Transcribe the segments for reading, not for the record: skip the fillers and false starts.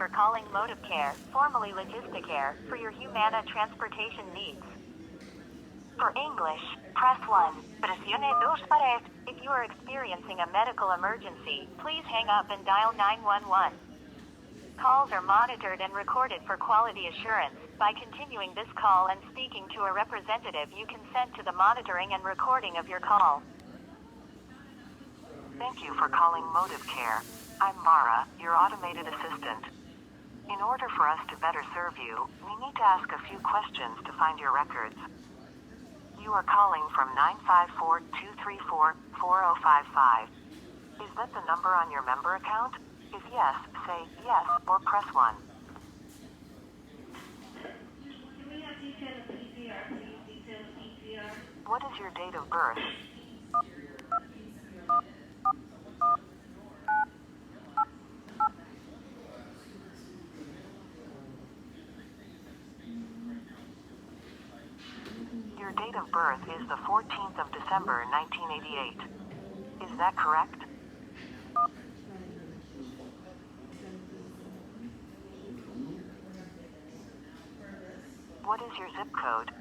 for calling Motive Care, formerly Logisticare, for your Humana transportation needs. For English, press 1. Presione dos para es. If you are experiencing a medical emergency, please hang up and dial 911. Calls are monitored and recorded for quality assurance. By continuing this call and speaking to a representative, you consent to the monitoring and recording of your call. Thank you for calling Motive Care. I'm Mara, your automated assistant. In order for us to better serve you, we need to ask a few questions to find your records. You are calling from 954-234-4055. Is that the number on your member account? If yes, say yes or press 1. What is your date of birth? Your date of birth is the 14th of December, 1988. Is that correct? What is your zip code?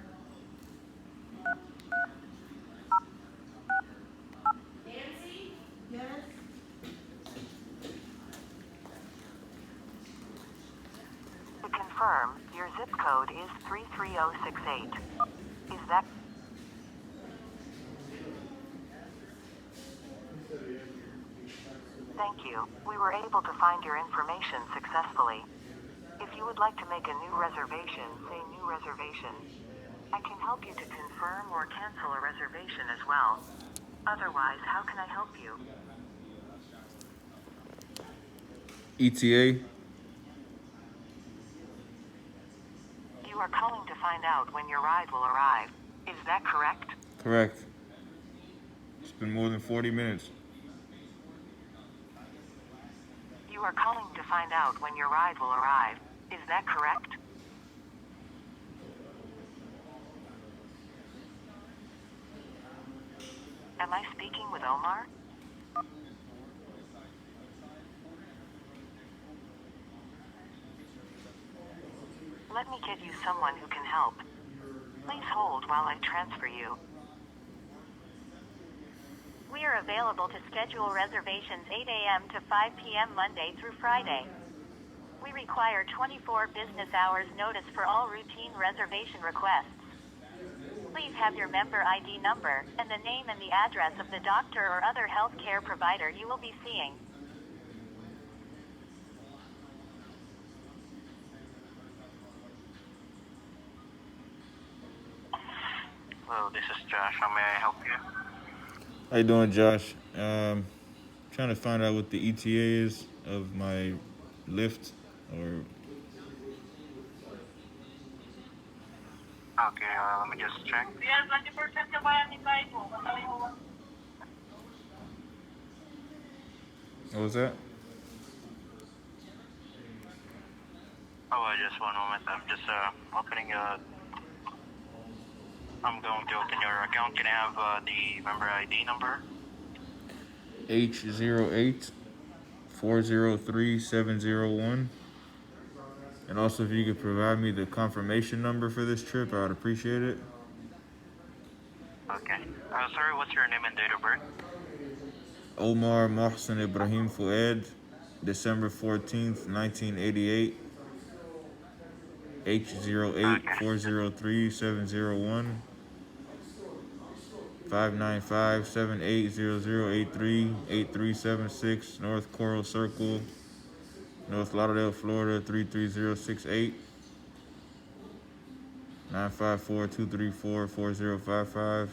Nancy? Yes. To confirm, your zip code is 33068. Is that... Thank you. We were able to find your information successfully. If you would like to make a new reservation, say new reservation. I can help you to confirm or cancel a reservation as well. Otherwise, how can I help you? ETA. You are calling to find out when your ride will arrive. Is that correct? Correct. It's been more than 40 minutes. You are calling to find out when your ride will arrive. Is that correct? Am I speaking with Omar? Let me get you someone who can help. Please hold while I transfer you. We are available to schedule reservations 8 a.m. to 5 p.m. Monday through Friday. We require 24 business hours notice for all routine reservation requests. Please have your member ID number and the name and the address of the doctor or other health care provider you will be seeing. Hello, this is Josh. How may I help you? How you doing, Josh? Trying to find out what the ETA is of my lift or... Okay, let me just check. What was that? Oh, just one moment. I'm just opening I'm going to open your account. Can I have the member ID number? H08403701. And also, if you could provide me the confirmation number for this trip, I would appreciate it. Okay. Sorry, what's your name and date of birth? Omar Mohsen Ibrahim Fuad, December 14th, 1988. H08403701. 595-780083-8376 North Coral Circle, North Lauderdale, Florida 33068. 954-234-4055.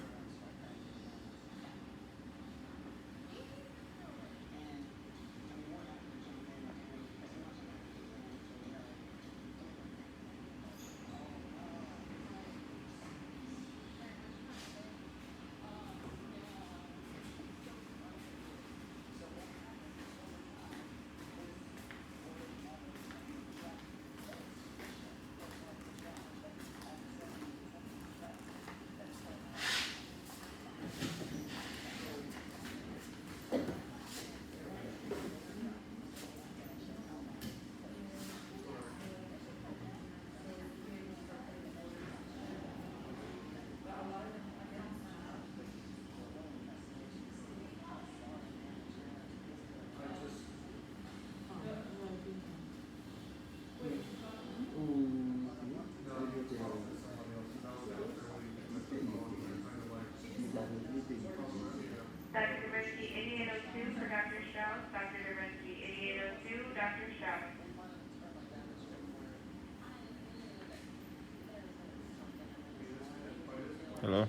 Hello?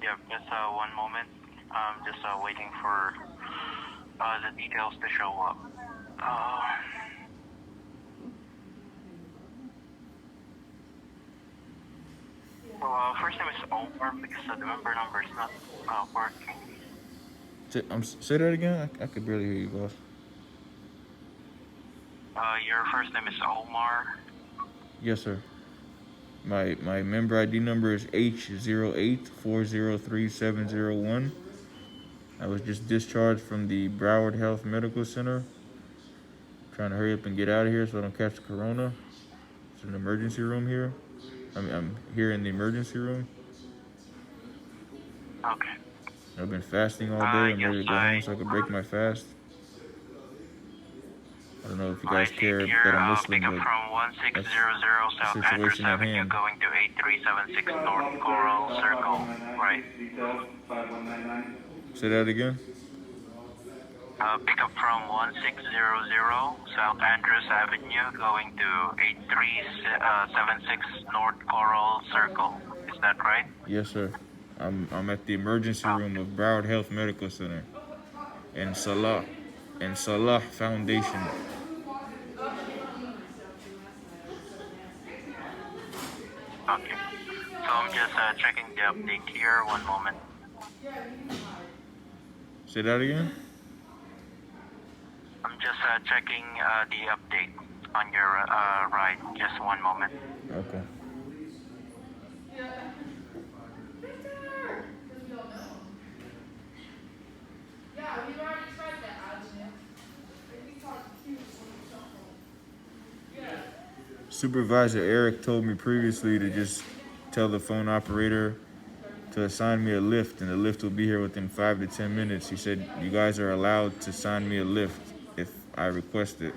Yep, just one moment. I'm just waiting for the details to show up. Well, first name is Omar because the member number is not working. Say that again? I could barely hear you, boss. Your first name is Omar. Yes, sir. My member ID number is H08403701. I was just discharged from the Broward Health Medical Center. Trying to hurry up and get out of here so I don't catch corona. It's an emergency room here. I'm here in the emergency room. Okay. I've been fasting all day. I'm Yes, ready to go home so I can break my fast. I don't know if you guys care that I'm Muslim, pick up but from 1600 South Andrews situation at Avenue hand. going to 8376 North Coral Circle, right? Say that again? Pick up from 1600 South Andrews Avenue going to 8376 North Coral Circle. Is that right? Yes, sir. I'm at the emergency room of Broward Health Medical Center and Salah Foundation. Okay. So I'm just checking the update here. One moment. Say that again? I'm just checking the update on your ride. Just one moment. Okay. Supervisor Eric told me previously to just tell the phone operator to assign me a lift, and the lift will be here within 5 to 10 minutes. He said you guys are allowed to assign me a lift if I request it.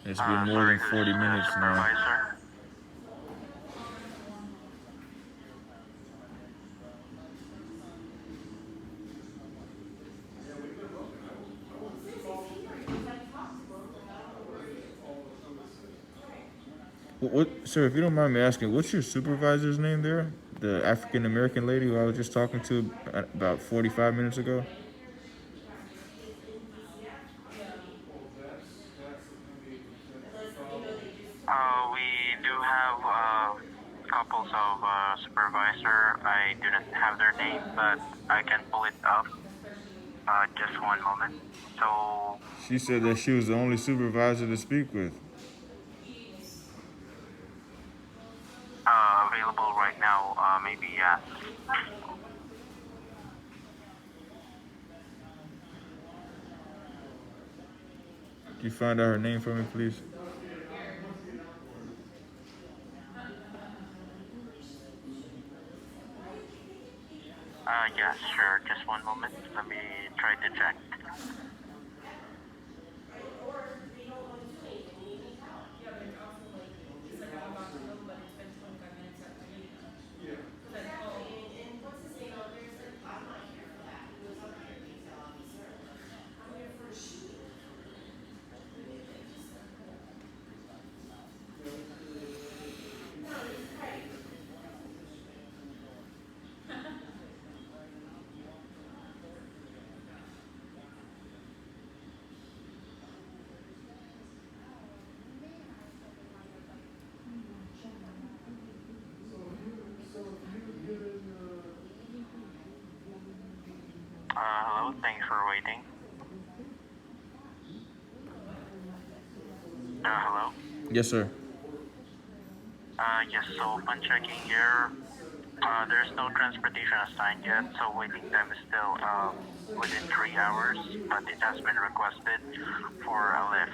It's been more than 40 minutes now. Supervisor. What, sir, if you don't mind me asking, what's your supervisor's name there? The African American lady who I was just talking to about 45 minutes ago? We do have couples of supervisor. I do not have their name, but I can pull it up. Just one moment. So, She said that she was the only supervisor to speak with. available right now, maybe, yeah. Can you find out her name for me, please? Yeah, sure. Just one moment. Let me try to check. Hello. Thanks for waiting. Hello. Yes, sir. Yes, so upon checking here, there's no transportation assigned yet, so waiting time is still within 3 hours, but it has been requested for a lift.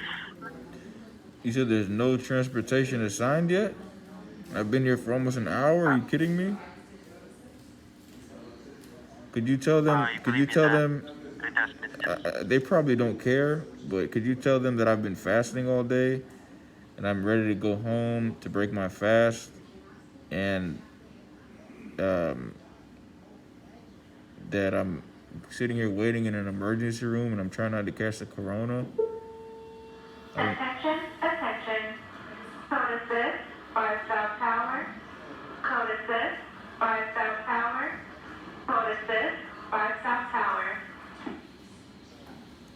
You said there's no transportation assigned yet? I've been here for almost an hour. Are you kidding me? Could you tell them? Could you tell them? It has been They probably don't care, but could you tell them that I've been fasting all day, and I'm ready to go home to break my fast, and that I'm sitting here waiting in an emergency room and I'm trying not to catch the corona. Attention, attention. Code assist, 5 South Tower. Code assist, 5 South Tower. Code assist, 5 South Tower.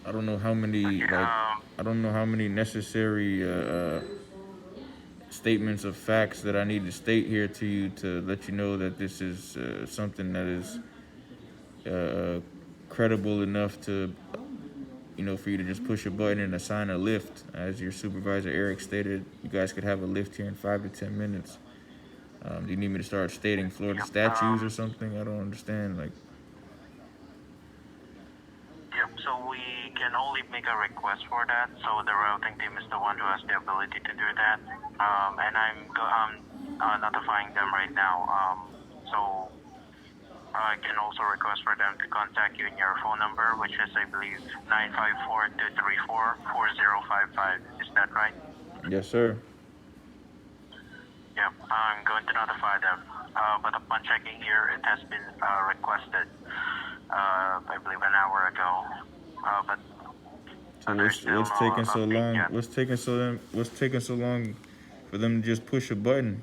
I don't know how many I don't know how many necessary statements of facts that I need to state here to you to let you know that this is something that is credible enough to, for you to just push a button and assign a lift. As your supervisor Eric stated, you guys could have a lift here in 5 to 10 minutes. Do you need me to start stating Florida statutes or something? I don't understand. Yep, so we can only make a request for that, so the routing team is the one who has the ability to do that. And I'm notifying them right now. So I can also request for them to contact you in your phone number, which is, I believe, 954-234-4055. Is that right? Yes, sir. Yep, I'm going to notify them. But upon checking here, it has been requested, I believe, an hour ago. But so what's taking so long? Yet. What's taking so long for them to just push a button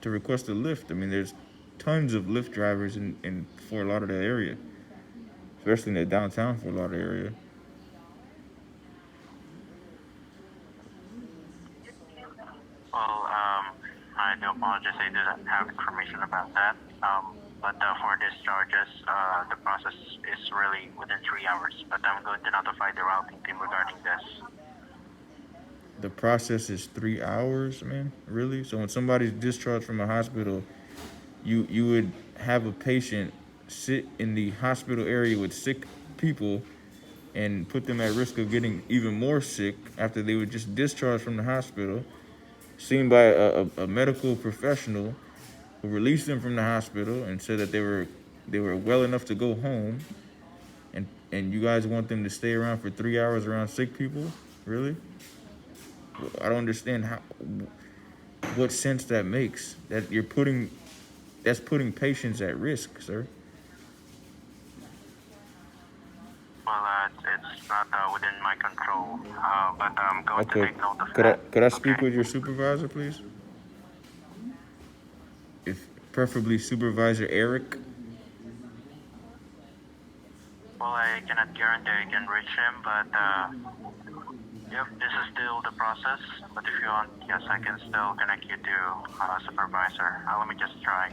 to request a lift? I mean, there's tons of Lyft drivers in Fort Lauderdale area, especially in the downtown Fort Lauderdale area. Well, I do apologize. I didn't have information about that. But for these charges, the process is really within 3 hours. But I'm going to notify the routing team regarding this. The process is 3 hours, man? Really? So when somebody's discharged from a hospital, you would have a patient sit in the hospital area with sick people and put them at risk of getting even more sick after they were just discharged from the hospital, seen by a medical professional who released them from the hospital and said that they were well enough to go home, and you guys want them to stay around for 3 hours around sick people? Really? I don't understand what sense that makes. That's putting patients at risk, sir. Well, it's not within my control, but I'm going to take note of Could that. I speak with your supervisor, please? If preferably Supervisor Eric. Well, I cannot guarantee I can reach him, but yep, this is still the process. But if you want, yes, I can still connect you to supervisor. Let me just try.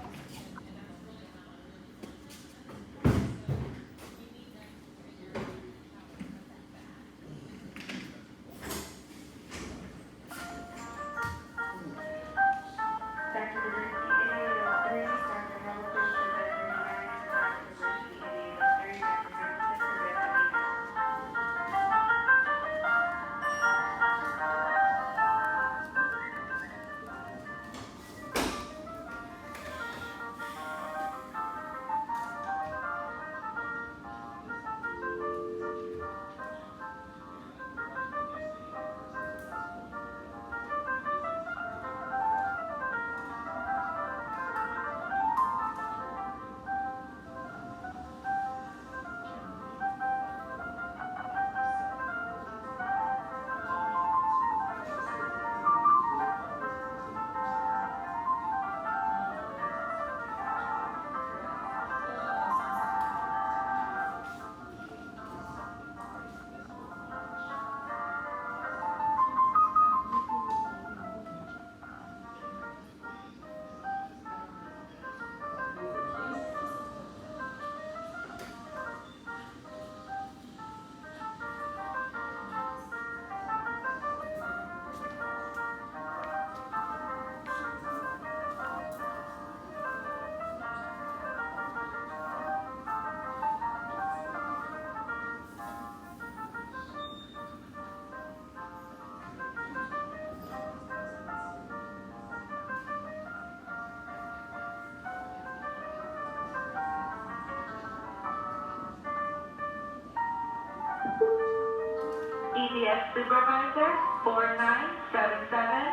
EDS Supervisor 4977.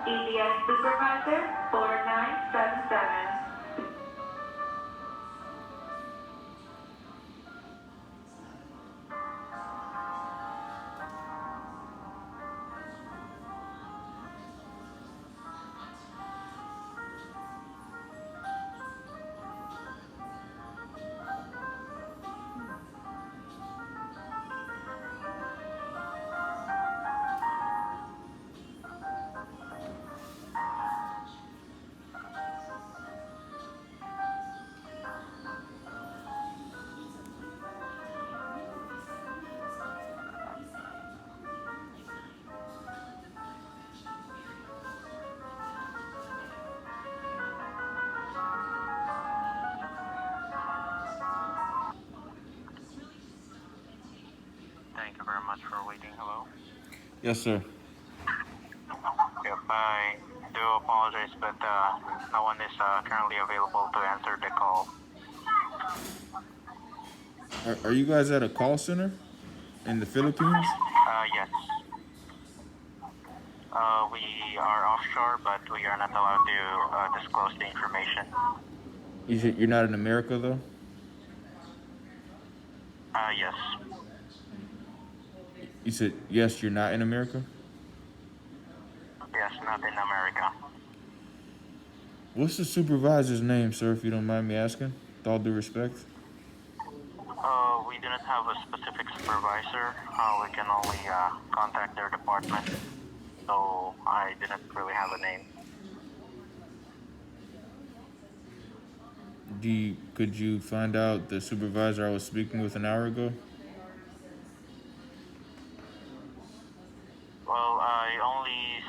EDS Supervisor 4977. much for waiting. Hello? Yes, sir. Yep, I do apologize, but no one is currently available to answer the call. Are you guys at a call center in the Philippines? Yes. We are offshore, but we are not allowed to disclose the information. You're not in America, though? Yes. You said, yes, you're not in America? Yes, not in America. What's the supervisor's name, sir, if you don't mind me asking? With all due respect. We do not have a specific supervisor. We can only contact their department. So I didn't really have a name. Could you find out the supervisor I was speaking with an hour ago? Well, I only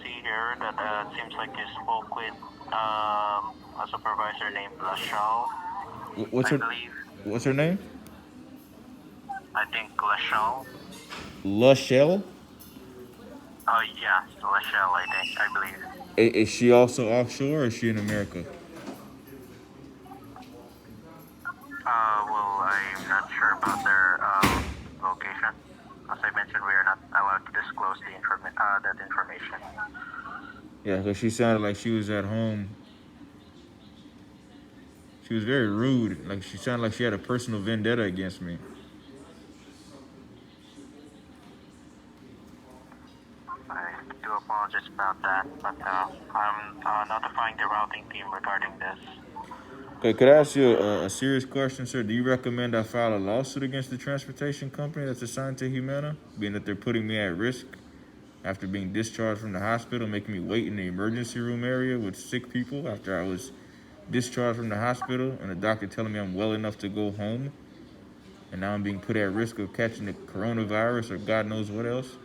see here that it seems like you spoke with a supervisor named Lashal. What's I her believe. What's her name? I think Lashal. Lachelle? Oh yeah, Lashal. I believe. Is she also offshore or is she in America? Well, I'm not sure about their location. As I mentioned, we are not allowed to disclose that information. Yeah, because she sounded like she was at home. She was very rude. Like she sounded like she had a personal vendetta against me. I do apologize about that, but I'm notifying the routing team regarding this. Okay, could I ask you a serious question, sir? Do you recommend I file a lawsuit against the transportation company that's assigned to Humana, being that they're putting me at risk after being discharged from the hospital, making me wait in the emergency room area with sick people after I was discharged from the hospital and the doctor telling me I'm well enough to go home, and now I'm being put at risk of catching the coronavirus or God knows what else?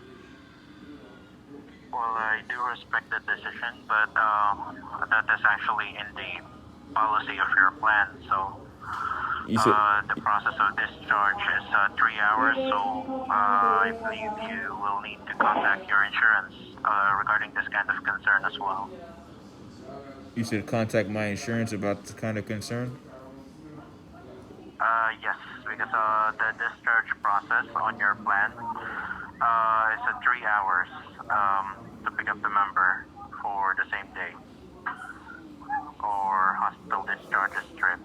Well, I do respect the decision, but that is actually in the policy of your plan. So You said the process of discharge is 3 hours. So I believe you will need to contact your insurance regarding this kind of concern as well. you said contact my insurance about this kind of concern. Yes, because the discharge process on your plan is 3 hours to pick up the member for the same day or hospital discharge trip.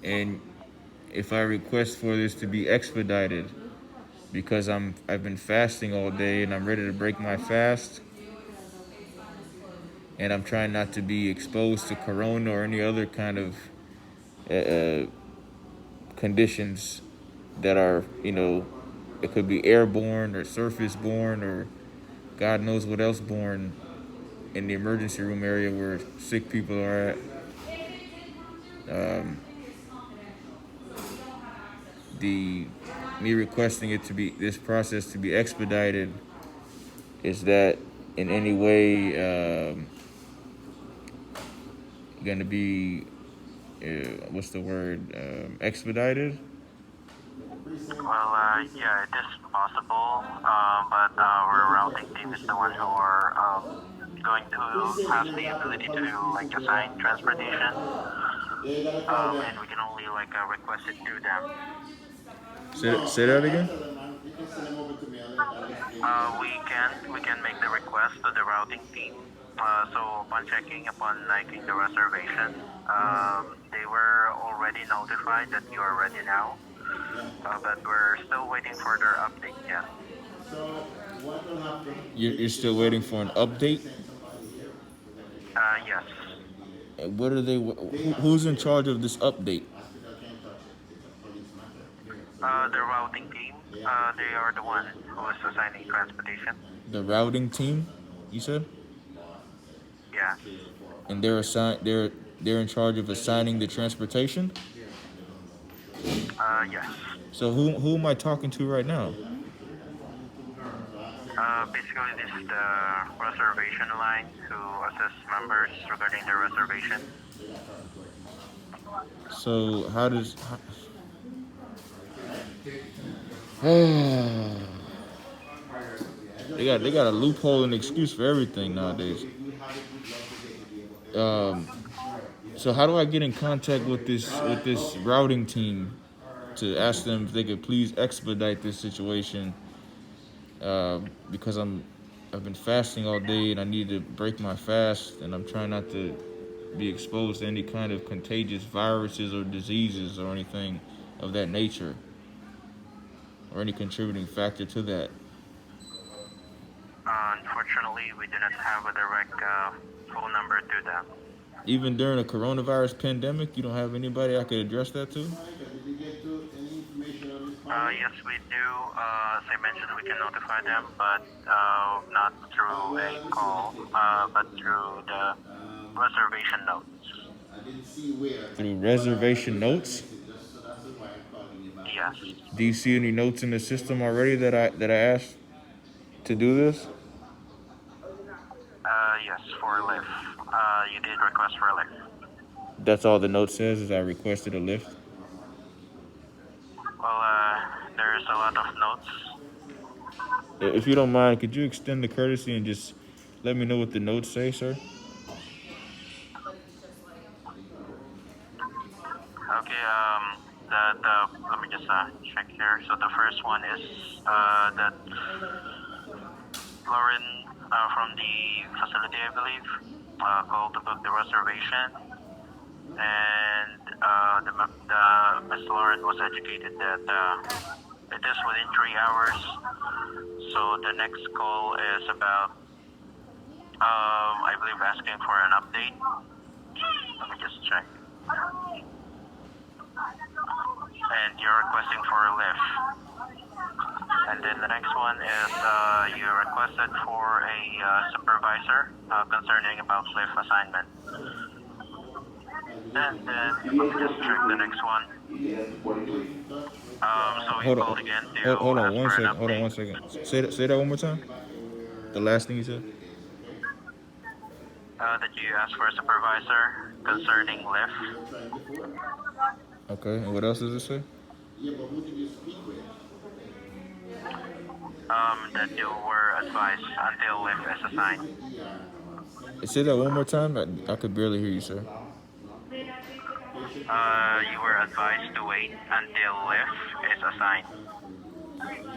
And if I request for this to be expedited because I've been fasting all day and I'm ready to break my fast and I'm trying not to be exposed to corona or any other kind of conditions that are, it could be airborne or surface borne or God knows what else borne in the emergency room area where sick people are at. Me requesting this process to be expedited, is that in any way going to be what's the word, expedited? Well, yeah, it is possible, but our routing team is the one who are going to have the ability to assign transportation, and we can only request it through them. Say that again. We can make the request to the routing team. So upon checking, upon making the reservation, they were already notified that you are ready now, but we're still waiting for their update. Yeah. You're still waiting for an update? Yes. What are they? Who's in charge of this update? The routing team. They are the one who is assigning transportation. The routing team, you said? Yeah. And they're in charge of assigning the transportation? Yes. So who am I talking to right now? Basically, this is the reservation line to assess members regarding their reservation. So They got a loophole and excuse for everything nowadays. So how do I get in contact with this routing team to ask them if they could please expedite this situation? Because I've been fasting all day and I need to break my fast, and I'm trying not to be exposed to any kind of contagious viruses or diseases or anything of that nature, or any contributing factor to that. Unfortunately, we do not have a direct phone number to them. Even during a coronavirus pandemic, you don't have anybody I could address that to? Yes, we do. As I mentioned, we can notify them, but not through a call, but through the reservation notes. Through reservation notes? Yes. Do you see any notes in the system already that I asked to do this? Yes, for a lift. You did request for a lift. That's all the note says, is I requested a lift? Well, there's a lot of notes. If you don't mind, could you extend the courtesy and just let me know what the notes say, sir? Okay, let me just check here. So the first one is that Lauren from the facility, I believe, called to book the reservation, and the Miss Lauren was educated that it is within 3 hours. So the next call is about, I believe, asking for an update. Let me just check. And you're requesting for a lift. And then the next one is you requested for a supervisor concerning about lift assignment. And then let me just check the next one. So you called again to Hold on ask one for an second. Hold on update. one second. Say that one more time. The last thing you said. That you asked for a supervisor concerning lift. Okay. And what else does it say? That you were advised until lift is assigned. Say that one more time. I could barely hear you, sir. You were advised to wait until lift is assigned.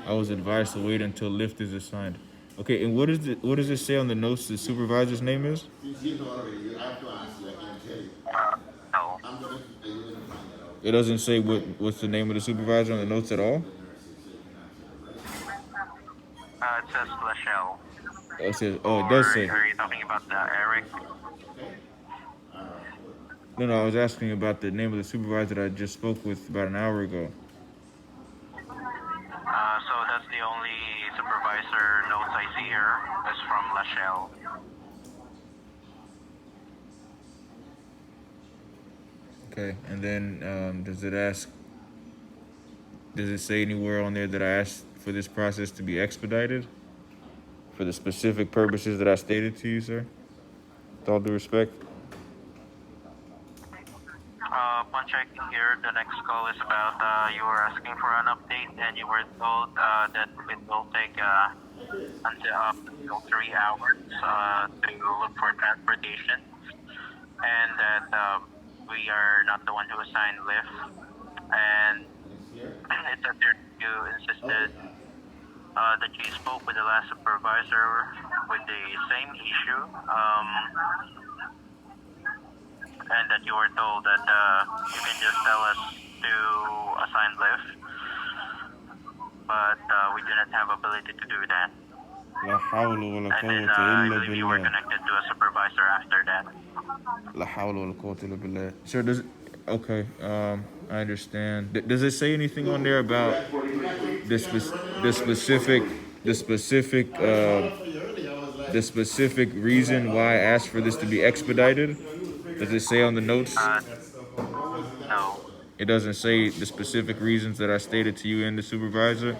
I was advised to wait until lift is assigned. Okay, and what does it say on the notes the supervisor's name is? No. It doesn't say what's the name of the supervisor on the notes at all? It says Lachelle. It says, it Or does say. are you talking about Eric? No, I was asking about the name of the supervisor that I just spoke with about an hour ago. So that's the only supervisor notes I see here is from Lachelle. Okay, and then does it say anywhere on there that I asked for this process to be expedited for the specific purposes that I stated to you, sir? With all due respect. Upon checking here, the next call is about you were asking for an update, and you were told that it will take until 3 hours to look for transportation, and that we are not the one who assigned lift. And it said that you insisted that you spoke with the last supervisor with the same issue. And that you were told that you can just tell us to assign lift, but we do not have ability to do that. La hawla wa la And then quwwata I illa believe you were billah. connected to a supervisor after that. La hawla wa la quwwata illa billah. Sir, does it, okay, I understand. Does it say anything on there about the specific reason why I asked for this to be expedited? Does it say on the notes? No. It doesn't say the specific reasons that I stated to you and the supervisor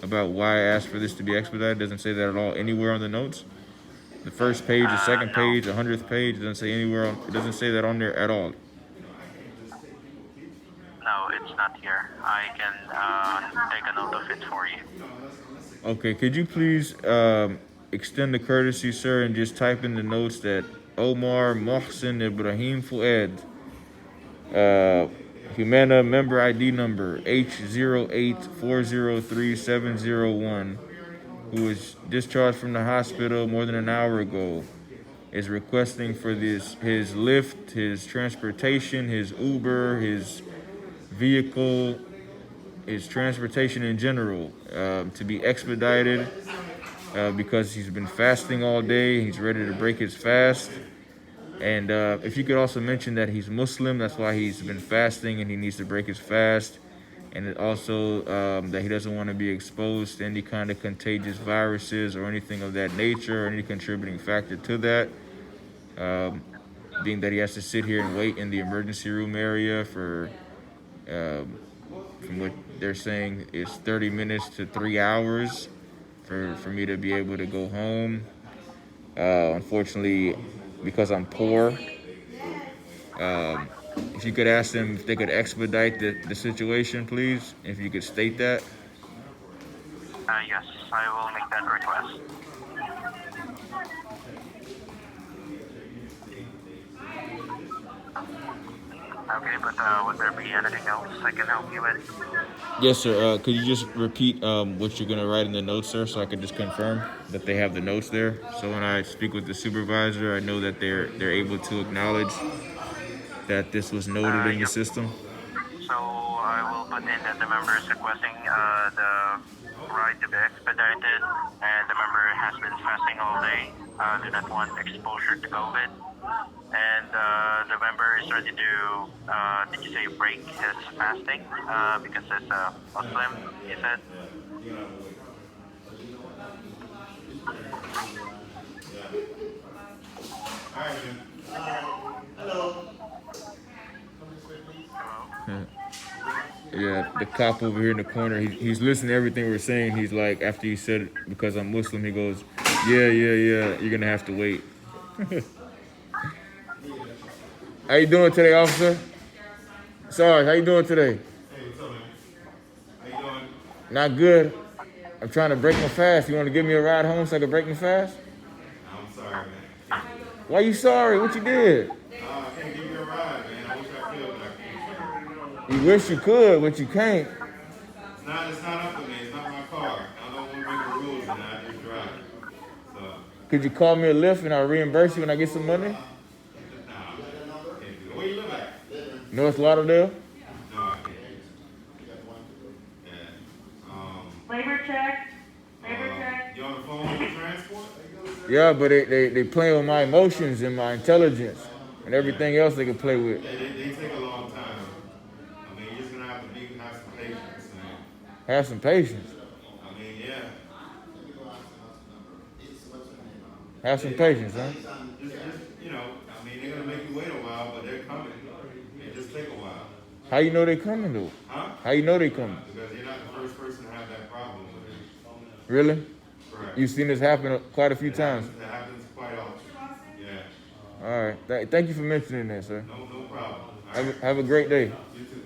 about why I asked for this to be expedited. It doesn't say that at all anywhere on the notes. The first page, the second page, the 100th page, it doesn't say anywhere on, it doesn't say that on there at all. No, it's not here. I can take a note of it for you. Okay, could you please extend the courtesy, sir, and just type in the notes that Omar Mohsen Ibrahim Fuad, Humana member ID number H08403701, who was discharged from the hospital more than an hour ago, is requesting for his Lyft, his transportation, his Uber, his vehicle, his transportation in general, to be expedited because he's been fasting all day. He's ready to break his fast. And if you could also mention that he's Muslim, that's why he's been fasting and he needs to break his fast. And also that he doesn't want to be exposed to any kind of contagious viruses or anything of that nature or any contributing factor to that. Being that he has to sit here and wait in the emergency room area for, from what they're saying, is 30 minutes to 3 hours for me to be able to go home. Unfortunately, because I'm poor, if you could ask them if they could expedite the situation, please. If you could state that. Yes, I will make that request. Okay, but would there be anything else I can help you with? Yes, sir. Could you just repeat what you're gonna write in the notes, sir, so I can just confirm that they have the notes there. So when I speak with the supervisor, I know that they're able to acknowledge that this was noted in the Yep. system. So I will put in that the member is requesting the ride to be expedited, and the member has been fasting all day. Do not want exposure to COVID, and the member is ready to, did you say break his fasting? Because it's a Muslim, he said. Yeah, the cop over here in the corner, he's listening to everything we're saying. He's like, after he said it, because I'm Muslim, he goes, yeah, you're gonna have to wait. How you doing today, officer? Sorry, how you doing today? Hey, what's up, man? How you doing? Not good. I'm trying to break my fast. You want to give me a ride home so I can break my fast? I'm sorry, man. Why you sorry? What you did? I can't give you a ride, man. I wish I could, but I can't. You wish you could, but you can't. It's not up to me. It's not my car. I don't want to make the rules, and I just drive. So, Could you call me a Lyft and I'll reimburse you when I get some money? nah, I can't do that. Where you live at? North Lauderdale? No, I can't. Yeah. Labor check. Labor check. You on the phone with the transport? Yeah, but they play with my emotions and my intelligence and everything else they can play with. They take a long time. I mean, you're just gonna have to have some patience, man. Have some patience. I mean, yeah. Have some patience, huh? Just, you know, I mean, they're gonna make you wait a while, but they're coming. It just take a while. How you know they coming though? Huh? How you know they coming? Because you're not the first person to have that problem with it. Really? Correct. You've seen this happen quite a few times. That happens quite often. Yeah. All right. Thank you for mentioning that, sir. No problem. Have a great day. You too.